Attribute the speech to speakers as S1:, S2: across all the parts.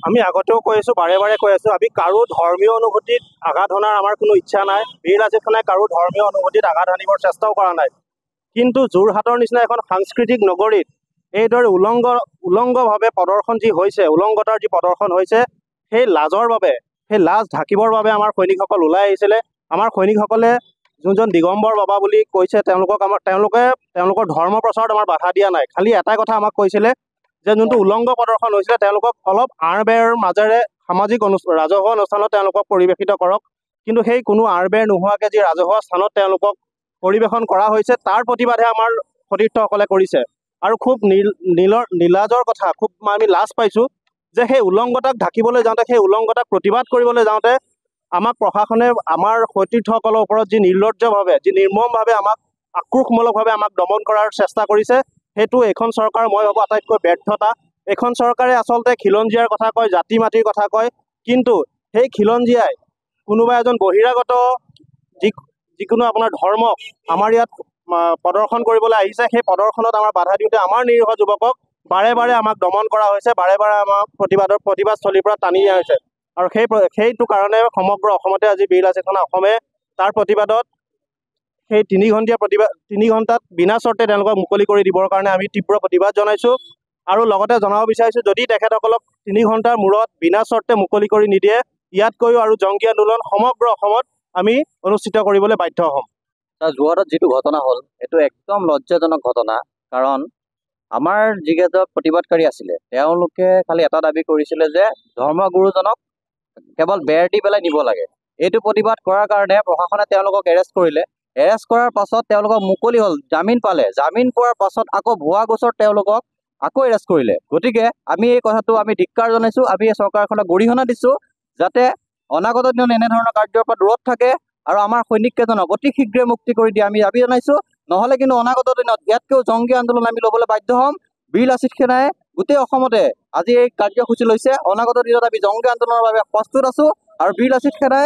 S1: আমি আগতেও কৈ আছোঁ, বাৰে বাৰে কৈ আছোঁ, আমি কাৰো ধৰ্মীয় অনুভূতিত আঘাত হনাৰ আমাৰ কোনো ইচ্ছা নাই। বীৰ লাচিত খানে কাৰো ধৰ্মীয় অনুভূতিত আঘাত হানিবৰ চেষ্টাও কৰা নাই। কিন্তু যোৰহাটৰ নিচিনা এখন সাংস্কৃতিক নগৰীত এইদৰে উলংগভাৱে প্ৰদৰ্শন যি হৈছে, উলংগতাৰ যি প্ৰদৰ্শন হৈছে, সেই লাজৰ বাবে, সেই লাজ ঢাকিবৰ বাবে আমাৰ সৈনিকসকল ওলাই আহিছিলে। আমাৰ সৈনিকসকলে যোনজন দিগম্বৰ বাবা বুলি কৈছে, তেওঁলোকৰ ধৰ্ম প্ৰচাৰত আমাৰ বাধা দিয়া নাই। খালি এটাই কথা আমাক কৈছিলে যে যোনটো উলংগ প্ৰদৰ্শন হৈছিলে তেওঁলোকক অলপ আঁৰ বেৰ মাজেৰে সামাজিক ৰাজহুৱা অনুষ্ঠানত তেওঁলোকক পৰিৱেশিত কৰক। কিন্তু সেই কোনো আঁৰ বেৰ নোহোৱাকৈ যি ৰাজহুৱা স্থানত তেওঁলোকক পৰিৱেশন কৰা হৈছে, তাৰ প্ৰতিবাদহে আমাৰ সতীৰ্থসকলে কৰিছে। আৰু খুব নীলাজৰ কথা, খুব আমি লাজ পাইছোঁ যে সেই উলংগতাক ঢাকিবলৈ যাওঁতে, সেই উলংগতাক প্ৰতিবাদ কৰিবলৈ যাওঁতে আমাক প্ৰশাসনে আমাৰ সতীৰ্থসকলৰ ওপৰত যি নিৰ্লজ্জভাৱে, যি নিৰ্মমভাৱে আমাক আক্ৰোশমূলকভাৱে আমাক দমন কৰাৰ চেষ্টা কৰিছে, সেইটো এইখন চৰকাৰ মই ভাবোঁ আটাইতকৈ ব্যৰ্থতা। এইখন চৰকাৰে আচলতে খিলঞ্জীয়াৰ কথা কয়, জাতি মাটিৰ কথা কয়, কিন্তু সেই খিলঞ্জীয়াই কোনোবা এজন বহিৰাগত যিকোনো আপোনাৰ ধৰ্মক আমাৰ ইয়াত প্ৰদৰ্শন কৰিবলৈ আহিছে, সেই প্ৰদৰ্শনত আমাৰ বাধা দিওঁতে আমাৰ নিৰীহ যুৱকক বাৰে বাৰে আমাক দমন কৰা হৈছে, বাৰে বাৰে আমাক প্ৰতিবাদস্থলীৰ পৰা টানি নিয়া হৈছে। আৰু সেইটো কাৰণে সমগ্ৰ অসমতে আজি বীৰ লাচিত খানে অসমে তাৰ প্ৰতিবাদত সেই 3 ঘণ্টাত বিনা চৰ্তে তেওঁলোকক মুকলি কৰি দিবৰ কাৰণে আমি তীব্ৰ প্ৰতিবাদ জনাইছোঁ। আৰু লগতে জনাব বিচাৰিছোঁ, যদি তেখেতসকলক 3 ঘণ্টাৰ মূৰত বিনা চৰ্তে মুকলি কৰি নিদিয়ে, ইয়াতকৈও আৰু জংকী আন্দোলন সমগ্ৰ অসমত আমি অনুষ্ঠিত কৰিবলৈ বাধ্য হ'ম।
S2: যোৰহাটত যিটো ঘটনা হ'ল, এইটো একদম লজ্জাজনক ঘটনা। কাৰণ আমাৰ যিকেইজন প্ৰতিবাদকাৰী আছিলে, তেওঁলোকে খালি এটা দাবী কৰিছিলে যে ধৰ্মগুৰুজনক কেৱল বেৰ দি পেলাই নিব লাগে। এইটো প্ৰতিবাদ কৰাৰ কাৰণে প্ৰশাসনে তেওঁলোকক এৰেষ্ট কৰিলে। এৰেষ্ট কৰাৰ পাছত তেওঁলোকক মুকলি হ'ল, জামিন পালে। জামিন পোৱাৰ পাছত আকৌ ভুৱা গোচৰত তেওঁলোকক আকৌ এৰেষ্ট কৰিলে। গতিকে আমি এই কথাটো আমি ধিক্কাৰ জনাইছোঁ। আমি এই চৰকাৰখনক গৰিহণা দিছোঁ যাতে অনাগত দিনত এনেধৰণৰ কাৰ্যৰ পৰা দূৰত থাকে আৰু আমাৰ সৈনিককেইজনক অতি শীঘ্ৰে মুক্তি কৰি দিয়ে আমি দাবী জনাইছোঁ। নহ'লে কিন্তু অনাগত দিনত ইয়াতকৈও জংকী আন্দোলন আমি ল'বলৈ বাধ্য হ'ম। বীৰ লাচিত খানে গোটেই অসমতে আজি এই কাৰ্যসূচী লৈছে। অনাগত দিনত আমি জংকী আন্দোলনৰ বাবে প্ৰস্তুত আছোঁ। আৰু বীৰ লাচিত খানে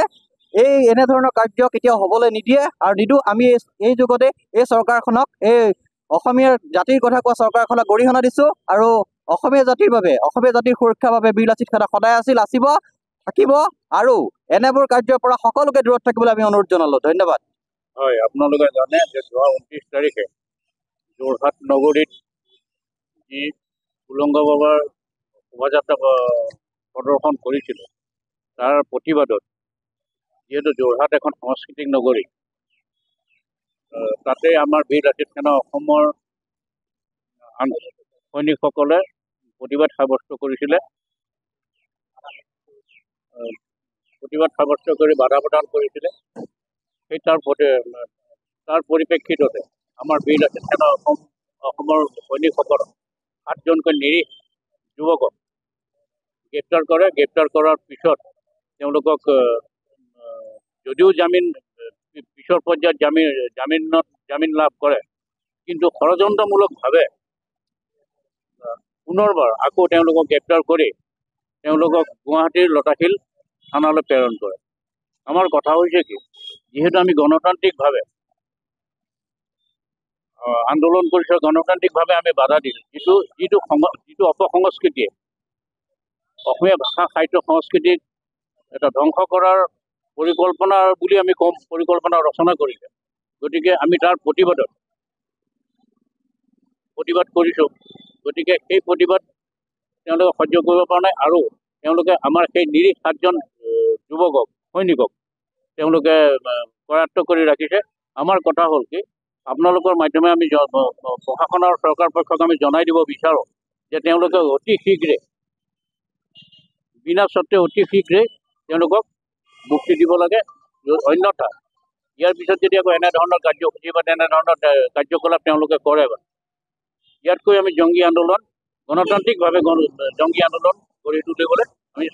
S2: এনেধৰণৰ কাৰ্য কেতিয়াও হ'বলৈ নিদিয়ে আৰু নিদিওঁ। আমি এই যুগতে এই চৰকাৰখনক, এই অসমীয়া জাতিৰ কথা কোৱা চৰকাৰখনক গৰিহণা দিছোঁ। আৰু অসমীয়া জাতিৰ বাবে, অসমীয়া জাতিৰ সুৰক্ষাৰ বাবে বীৰ লাচিত খানে সদায় আছিল, থাকিব। আৰু এনেবোৰ কাৰ্যৰ পৰা সকলোকে দূৰত থাকিবলৈ আমি অনুৰোধ জনালোঁ। ধন্যবাদ।
S3: হয়, আপোনালোকে জানে যে যোৱা 29 তাৰিখে যোৰহাট নগৰীত যি উলংগ বাবাৰ শোভাযাত্ৰা প্ৰদৰ্শন কৰিছিল, তাৰ প্ৰতিবাদত যিহেতু যোৰহাট এখন সাংস্কৃতিক নগৰী, তাতে আমাৰ বীৰ লাচিত খানে অসমৰ সৈনিকসকলে প্ৰতিবাদ সাব্যস্ত কৰিছিলে। প্ৰতিবাদ সাব্যস্ত কৰি বাধা প্ৰদান কৰিছিলে। সেই তাৰ পৰিপ্ৰেক্ষিততে আমাৰ বীৰ লাচিত খানে অসমৰ সৈনিকসকলক 7জনকৈ নিৰীহ যুৱকক গ্ৰেপ্তাৰ কৰে। গ্ৰেপ্তাৰ কৰাৰ পিছত তেওঁলোকক যদিও পিছৰ পৰ্যায়ত জামিন লাভ কৰে, কিন্তু ষড়যন্ত্ৰমূলকভাৱে পুনৰবাৰ আকৌ তেওঁলোকক গ্ৰেপ্তাৰ কৰি তেওঁলোকক গুৱাহাটীৰ লতাশিল থানালৈ প্ৰেৰণ কৰে। আমাৰ কথা হৈছে কি, যিহেতু আমি গণতান্ত্ৰিকভাৱে আন্দোলন কৰিছোঁ, গণতান্ত্ৰিকভাৱে আমি বাধা দিছোঁ, যিটো অপসংস্কৃতিয়ে অসমীয়া ভাষা, সাহিত্য, সংস্কৃতিক এটা ধ্বংস কৰাৰ পৰিকল্পনা বুলি আমি ক'ম, পৰিকল্পনা ৰচনা কৰিছে। গতিকে আমি তাৰ প্ৰতিবাদ কৰিছোঁ। গতিকে সেই প্ৰতিবাদ তেওঁলোকে সহ্য কৰিব পৰা নাই আৰু তেওঁলোকে আমাৰ সেই নিৰীহ 7জন যুৱকক, সৈনিকক তেওঁলোকে কৰায়ত্ব কৰি ৰাখিছে। আমাৰ কথা হ'ল কি, আপোনালোকৰ মাধ্যমে আমি প্ৰশাসনৰ চৰকাৰ পক্ষক আমি জনাই দিব বিচাৰোঁ যে তেওঁলোকে অতি শীঘ্ৰে, বিনা চৰ্তে অতি শীঘ্ৰে তেওঁলোকক মুক্তি দিব লাগে। অন্যথা ইয়াৰ পিছত যদি আকৌ এনেধৰণৰ কাৰ্যসূচী বা তেনেধৰণৰ কাৰ্যকলাপ তেওঁলোকে কৰে, ইয়াতকৈ আমি জংগী আন্দোলন, গণতান্ত্ৰিকভাৱে জংগী আন্দোলন গঢ়ি তুলিবলৈ আমি